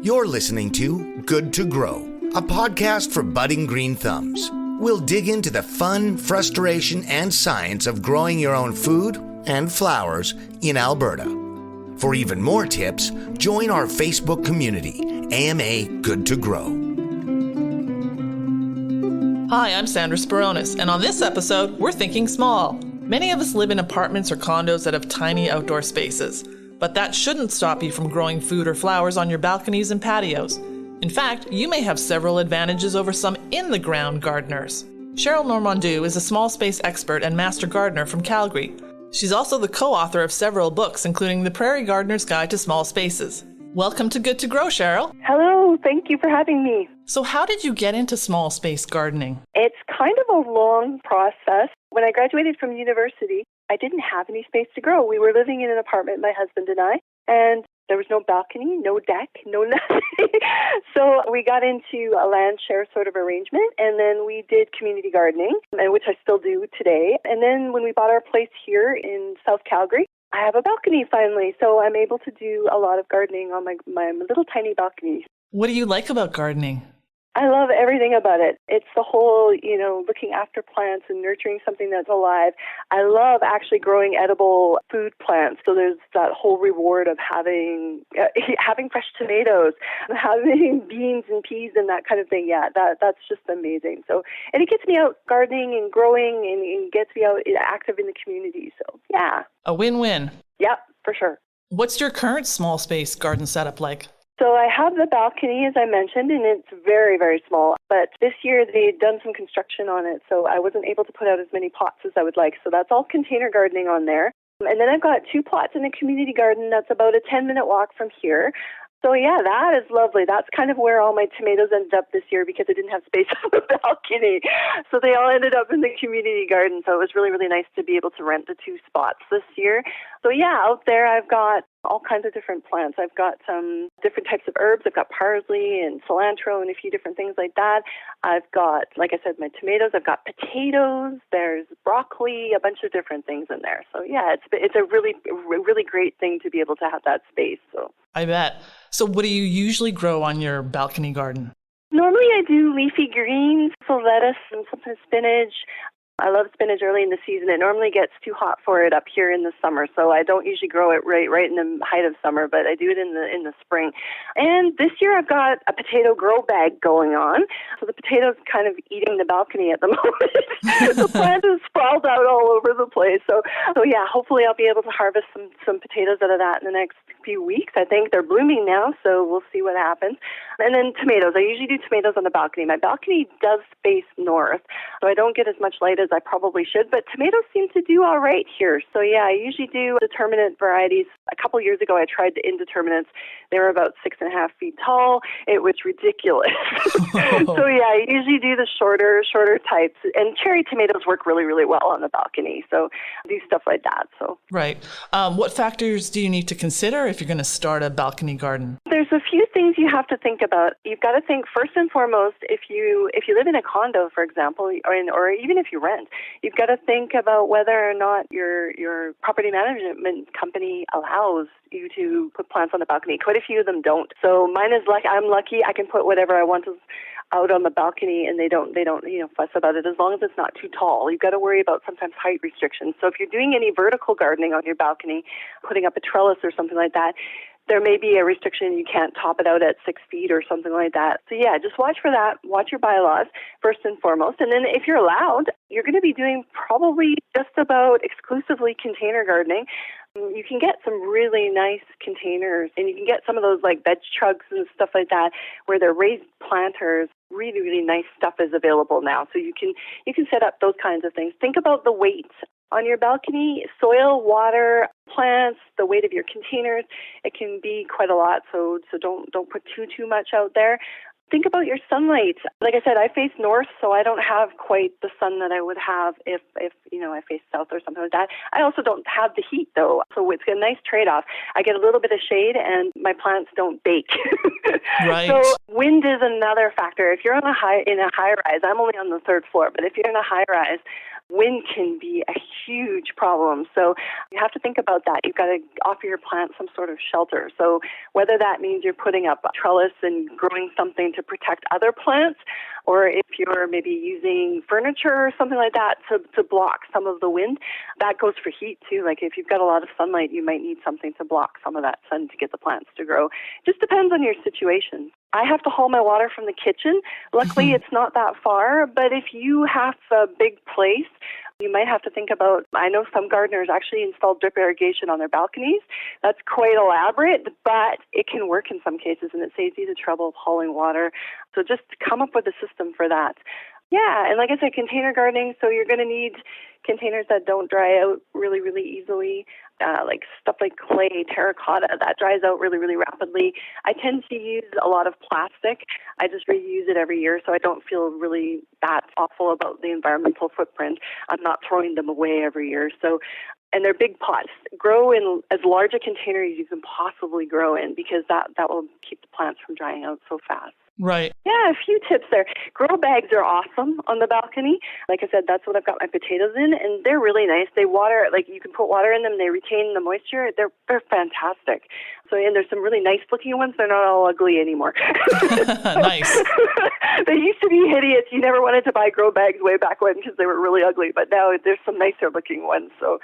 You're listening to Good to Grow, a podcast for budding green thumbs. We'll dig into the fun, frustration, and science of growing your own food and flowers in Alberta. For even more tips, join our Facebook community, AMA Good to Grow. Hi, I'm Sandra Spironis, and on this episode, we're thinking small. Many of us live in apartments or condos that have tiny outdoor spaces. But that shouldn't stop you from growing food or flowers on your balconies and patios. In fact, you may have several advantages over some in-the-ground gardeners. Sheryl Normandeau is a small space expert and master gardener from Calgary. She's also the co-author of several books, including The Prairie Gardener's Guide to Small Spaces. Welcome to Good to Grow, Cheryl. Hello, thank you for having me. So how did you get into small space gardening? It's kind of a long process. When I graduated from university, I didn't have any space to grow. We were living in an apartment, my husband and I, and there was no balcony, no deck, no nothing. So we got into a land share sort of arrangement, and then we did community gardening, which I still do today. And then when we bought our place here in South Calgary, I have a balcony finally, so I'm able to do a lot of gardening on my little tiny balcony. What do you like about gardening? I love everything about it. It's the whole, looking after plants and nurturing something that's alive. I love actually growing edible food plants. So there's that whole reward of having fresh tomatoes, having beans and peas and that kind of thing. Yeah, that's just amazing. So, and it gets me out gardening and growing and gets me out active in the community. So, yeah. A win-win. Yeah, for sure. What's your current small space garden setup like? So I have the balcony, as I mentioned, and it's very, very small. But this year they'd done some construction on it, so I wasn't able to put out as many pots as I would like. So that's all container gardening on there. And then I've got 2 plots in a community garden that's about a 10-minute walk from here. So yeah, that is lovely. That's kind of where all my tomatoes ended up this year because I didn't have space on the balcony. So they all ended up in the community garden. So it was really, really nice to be able to rent the 2 spots this year. So yeah, out there I've got all kinds of different plants. I've got some different types of herbs. I've got parsley and cilantro and a few different things like that. I've got, like I said, my tomatoes. I've got potatoes. There's broccoli, a bunch of different things in there. So yeah, it's a really great thing to be able to have that space. So I bet. So what do you usually grow on your balcony garden? Normally I do leafy greens, so lettuce and sometimes spinach. I love spinach early in the season. It normally gets too hot for it up here in the summer, so I don't usually grow it right in the height of summer, but I do it in the spring. And this year I've got a potato grow bag going on, so the potato's kind of eating the balcony at the moment. The plant is sprawled out all over the place. So yeah, hopefully I'll be able to harvest some potatoes out of that in the next few weeks. I think they're blooming now, so we'll see what happens. And then tomatoes. I usually do tomatoes on the balcony. My balcony does face north, so I don't get as much light as I probably should, but tomatoes seem to do all right here. So yeah, I usually do determinate varieties. A couple years ago, I tried the indeterminates. They were about 6.5 feet tall. It was ridiculous. So yeah, I usually do the shorter types. And cherry tomatoes work really, really well on the balcony. So I do stuff like that. So right. What factors do you need to consider if you're going to start a balcony garden? There's a few things you have to think about. You've got to think first and foremost, if you live in a condo, for example, or even if you rent, you've got to think about whether or not your property management company allows you to put plants on the balcony. Quite a few of them don't. So mine is lucky. I'm lucky. I can put whatever I want out on the balcony, and they don't fuss about it as long as it's not too tall. You've got to worry about sometimes height restrictions. So if you're doing any vertical gardening on your balcony, putting up a trellis or something like that, there may be a restriction. You can't top it out at 6 feet or something like that. So yeah, just watch for that. Watch your bylaws first and foremost. And then if you're allowed, you're going to be doing probably just about exclusively container gardening. You can get some really nice containers, and you can get some of those like veg trucks and stuff like that where they're raised planters. Really, really nice stuff is available now. So you can set up those kinds of things. Think about the weight on your balcony, soil, water, plants, the weight of your containers. It can be quite a lot, so don't put too much out there. Think about your sunlight. Like I said, I face north, so I don't have quite the sun that I would have if I face south or something like that. I also don't have the heat, though, so it's a nice trade-off. I get a little bit of shade, and my plants don't bake. Right. So wind is another factor. If you're in a high rise, I'm only on the 3rd floor, but if you're in a high rise, wind can be a huge problem. So you have to think about that. You've got to offer your plants some sort of shelter. So whether that means you're putting up a trellis and growing something to protect other plants, or if you're maybe using furniture or something like that to block some of the wind, that goes for heat too. Like if you've got a lot of sunlight, you might need something to block some of that sun to get the plants to grow. Just depends on your situation. I have to haul my water from the kitchen. Luckily, it's not that far, but if you have a big place, you might have to think about, I know some gardeners actually install drip irrigation on their balconies. That's quite elaborate, but it can work in some cases, and it saves you the trouble of hauling water. So just come up with a system for that. Yeah, and like I said, container gardening, so you're going to need containers that don't dry out really, really easily, like stuff like clay, terracotta, that dries out really, really rapidly. I tend to use a lot of plastic. I just reuse it every year, so I don't feel really that awful about the environmental footprint. I'm not throwing them away every year. So, and they're big pots. Grow in as large a container as you can possibly grow in, because that will keep the plants from drying out so fast. Right. Yeah, a few tips there. Grow bags are awesome on the balcony. Like I said, that's what I've got my potatoes in, and they're really nice. They water, like you can put water in them, they retain the moisture. They're fantastic. So, and there's some really nice looking ones. They're not all ugly anymore. Nice. They used to be hideous. You never wanted to buy grow bags way back when because they were really ugly, but now there's some nicer looking ones. So.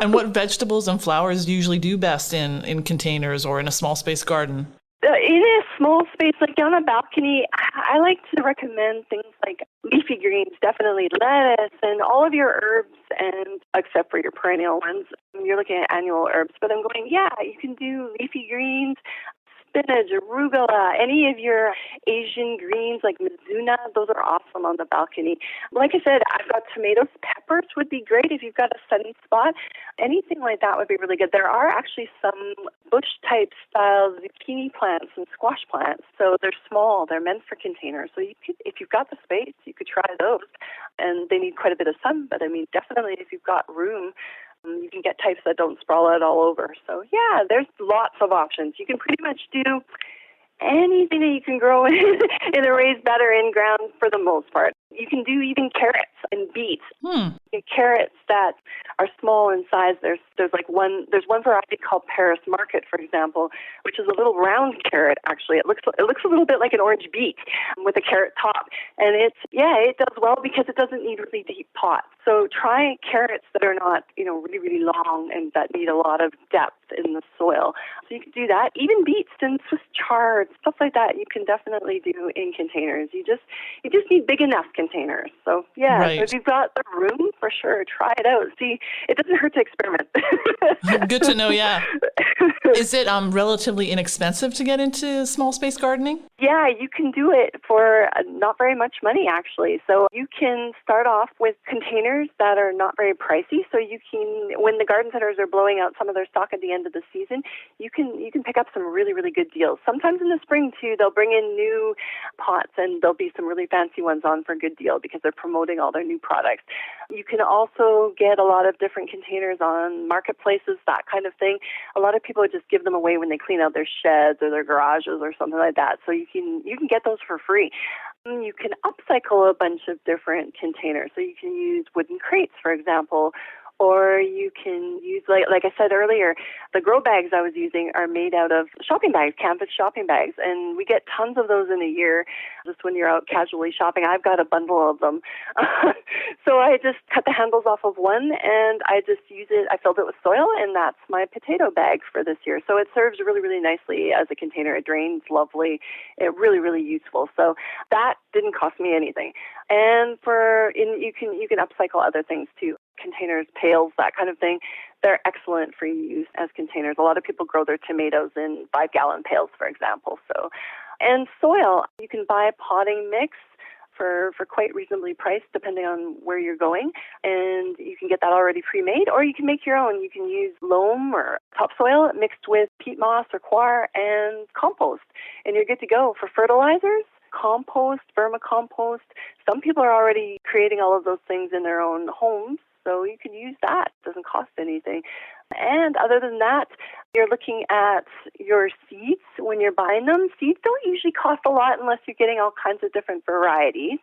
And what vegetables and flowers usually do best in containers or in a small space garden? In a small space, like on a balcony, I like to recommend things like leafy greens, definitely lettuce, and all of your herbs, and except for your perennial ones, you're looking at annual herbs. But I'm going, yeah, you can do leafy greens, spinach, arugula, any of your Asian greens like mizuna, those are awesome on the balcony. Like I said, I've got tomatoes. Peppers would be great if you've got a sunny spot. Anything like that would be really good. There are actually some bush-type style zucchini plants and squash plants. So they're small. They're meant for containers. So you could, if you've got the space, you could try those. And they need quite a bit of sun. But I mean, definitely if you've got room, you can get types that don't sprawl out all over. So, yeah, there's lots of options. You can pretty much do anything that you can grow in a raised bed or in ground for the most part. You can do even carrots and beets. Carrots that are small in size. There's one variety called Paris Market, for example, which is a little round carrot. Actually, it looks a little bit like an orange beet with a carrot top, and it does well because it doesn't need really deep pots. So try carrots that are not really, really long and that need a lot of depth in the soil. So you can do that. Even beets and Swiss chard, stuff like that, you can definitely do in containers. You just need big enough containers. So yeah, right. So if you've got the room, for sure, try it out. See, it doesn't hurt to experiment. Good to know, yeah. Is it relatively inexpensive to get into small space gardening? Yeah, you can do it for not very much money, actually. So you can start off with containers that are not very pricey. So you can, when the garden centers are blowing out some of their stock at the end of the season, you can pick up some really, really good deals. Sometimes in the spring, too, they'll bring in new pots, and there'll be some really fancy ones on for a good deal because they're promoting all their new products. You can also get a lot of different containers on marketplaces, that kind of thing. A lot of people just give them away when they clean out their sheds or their garages or something like that. So you can get those for free. You can upcycle a bunch of different containers. So you can use wooden crates, for example, or you can use, like I said earlier, the grow bags I was using are made out of shopping bags, canvas shopping bags, and we get tons of those in a year. Just when you're out casually shopping, I've got a bundle of them. So I just cut the handles off of one, and I just use it. I filled it with soil, and that's my potato bag for this year. So it serves really, really nicely as a container. It drains lovely. It's really, really useful. So that didn't cost me anything. And you can upcycle other things too. Containers, pails, that kind of thing. They're excellent for use as containers. A lot of people grow their tomatoes in 5-gallon pails, for example. So, and soil, you can buy a potting mix for quite reasonably priced, depending on where you're going, and you can get that already pre-made, or you can make your own. You can use loam or topsoil mixed with peat moss or coir and compost, and you're good to go. For fertilizers, compost, vermicompost, some people are already creating all of those things in their own homes. So you can use that. It doesn't cost anything. And other than that, you're looking at your seeds when you're buying them. Seeds don't usually cost a lot unless you're getting all kinds of different varieties.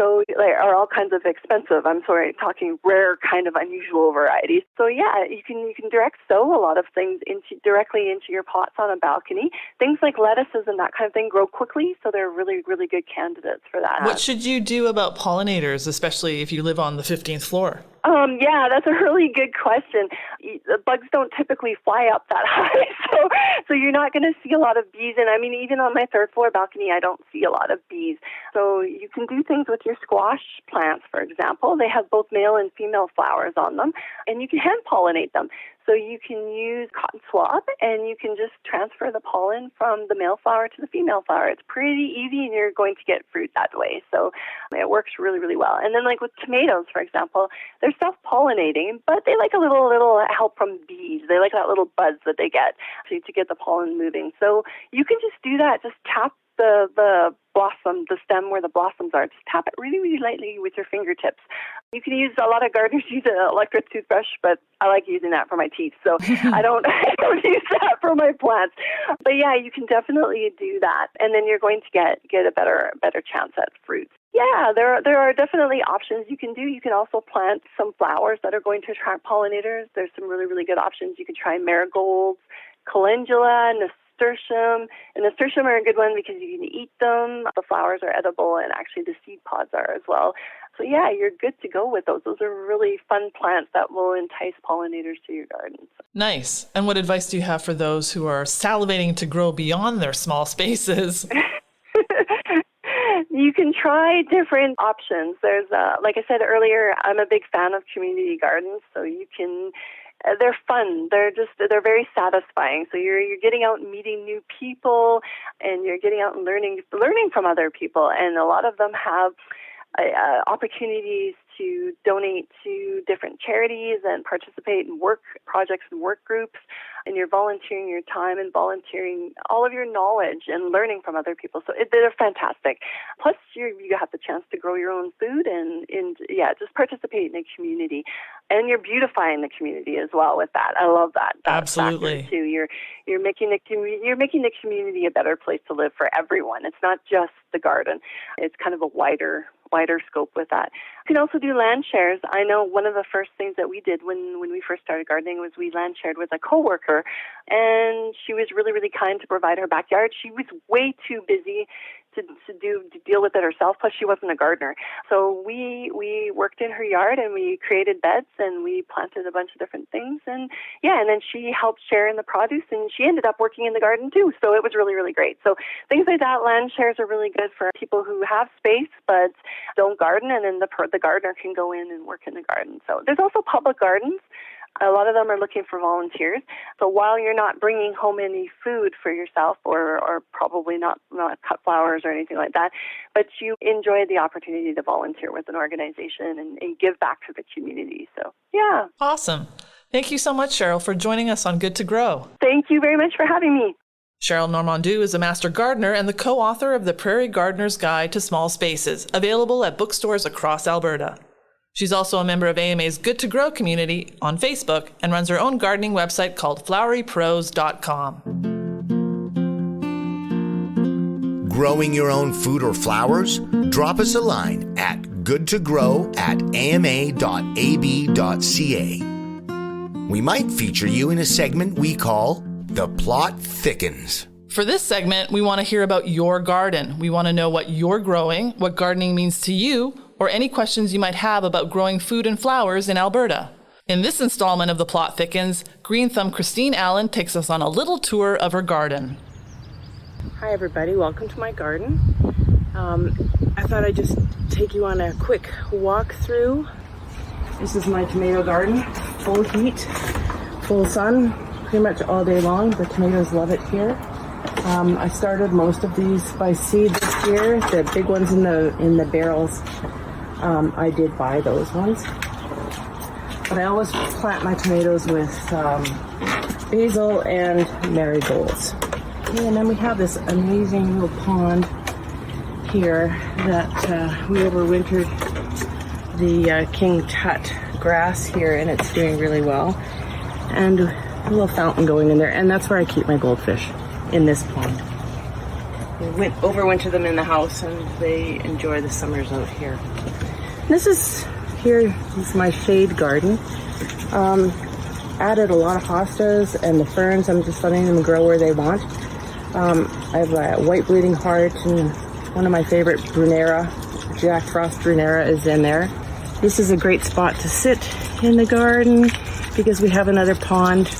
So are all kinds of expensive. I'm sorry, talking rare, kind of unusual varieties. So yeah, you can direct sow a lot of things directly into your pots on a balcony. Things like lettuces and that kind of thing grow quickly, so they're really, really good candidates for that. What should you do about pollinators, especially if you live on the 15th floor? Yeah, that's a really good question. The bugs don't typically fly up that high, so you're not going to see a lot of bees. And I mean, even on my third floor balcony, I don't see a lot of bees. So you can do things with your squash plants, for example. They have both male and female flowers on them, and you can hand pollinate them. So you can use cotton swab, and you can just transfer the pollen from the male flower to the female flower. It's pretty easy, and you're going to get fruit that way. So it works really, really well. And then like with tomatoes, for example, they're self-pollinating, but they like a little help from bees. They like that little buzz that they get to get the pollen moving. So you can just do that. Just tap the blossom, the stem where the blossoms are. Just tap it really, really lightly with your fingertips. You can use, a lot of gardeners use an electric toothbrush, but I like using that for my teeth, so I don't use that for my plants. But yeah, you can definitely do that, and then you're going to get a better chance at fruits. Yeah, there are definitely options you can do. You can also plant some flowers that are going to attract pollinators. There's some really, really good options. You can try marigolds, calendula, nasturtium. And nasturtium are a good one because you can eat them. The flowers are edible, and actually the seed pods are as well. So yeah, you're good to go with those. Those are really fun plants that will entice pollinators to your gardens. Nice. And what advice do you have for those who are salivating to grow beyond their small spaces? You can try different options. There's, like I said earlier, I'm a big fan of community gardens, so you can. They're fun. They're very satisfying. So you're getting out and meeting new people, and you're getting out and learning from other people. And a lot of them have opportunities to donate to different charities and participate in work projects and work groups. And you're volunteering your time and volunteering all of your knowledge and learning from other people. So they're fantastic. Plus, you have the chance to grow your own food and just participate in a community. And you're beautifying the community as well with that. I love that. Absolutely. Factor too. You're making the community a better place to live for everyone. It's not just the garden. It's kind of a wider scope with that. You can also do land shares. I know one of the first things that we did when we first started gardening was we land shared with a coworker, and she was really, really kind to provide her backyard. She was way too busy to deal with it herself, plus she wasn't a gardener. So we worked in her yard, and we created beds, and we planted a bunch of different things, and then she helped share in the produce, and she ended up working in the garden too. So it was really, really great. So things like that, land shares are really good for people who have space but don't garden, and then the gardener can go in and work in the garden. So there's also public gardens. A lot of them are looking for volunteers. So while you're not bringing home any food for yourself or probably not cut flowers or anything like that, but you enjoy the opportunity to volunteer with an organization and give back to the community. So, yeah. Awesome. Thank you so much, Cheryl, for joining us on Good to Grow. Thank you very much for having me. Sheryl Normandeau is a master gardener and the co-author of the Prairie Gardener's Guide to Small Spaces, available at bookstores across Alberta. She's also a member of AMA's Good to Grow community on Facebook and runs her own gardening website called flowerypros.com. Growing your own food or flowers? Drop us a line at goodtogrow@ama.ab.ca. We might feature you in a segment we call The Plot Thickens. For this segment, we want to hear about your garden. We want to know what you're growing, what gardening means to you, or any questions you might have about growing food and flowers in Alberta. In this installment of The Plot Thickens, Green Thumb Christine Allin takes us on a little tour of her garden. Hi everybody, welcome to my garden. I thought I'd just take you on a quick walk through. This is my tomato garden, full heat, full sun, pretty much all day long. The tomatoes love it here. I started most of these by seed this year. The big ones in the barrels, I did buy those ones. But I always plant my tomatoes with basil and marigolds. Okay, and then we have this amazing little pond here that we overwintered the King Tut grass here, and it's doing really well. And a little fountain going in there, and that's where I keep my goldfish, in this pond. overwinter them in the house, and they enjoy the summers out here. This is my shade garden. Added a lot of hostas and the ferns. I'm just letting them grow where they want. I have a white bleeding heart and one of my favorite Brunera, Jack Frost Brunera, is in there. This is a great spot to sit in the garden because we have another pond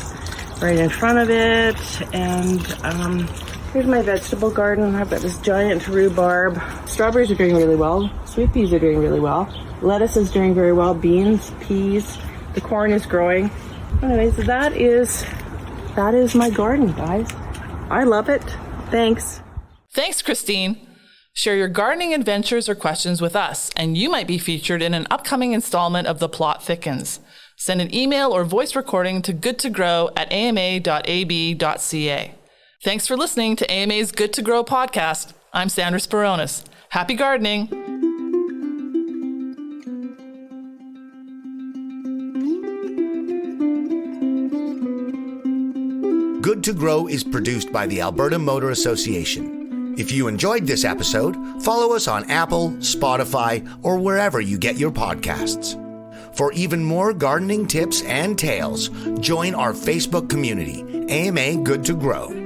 right in front of it. And here's my vegetable garden. I've got this giant rhubarb. Strawberries are doing really well. Sweet peas are doing really well. Lettuce is doing very well. Beans, peas. The corn is growing. Anyways, that is my garden, guys. I love it. Thanks. Thanks, Christine. Share your gardening adventures or questions with us, and you might be featured in an upcoming installment of The Plot Thickens. Send an email or voice recording to goodtogrow@ama.ab.ca. Thanks for listening to AMA's Good to Grow podcast. I'm Sandra Spironis. Happy gardening. Good to Grow is produced by the Alberta Motor Association. If you enjoyed this episode, follow us on Apple, Spotify, or wherever you get your podcasts. For even more gardening tips and tales, join our Facebook community, AMA Good to Grow.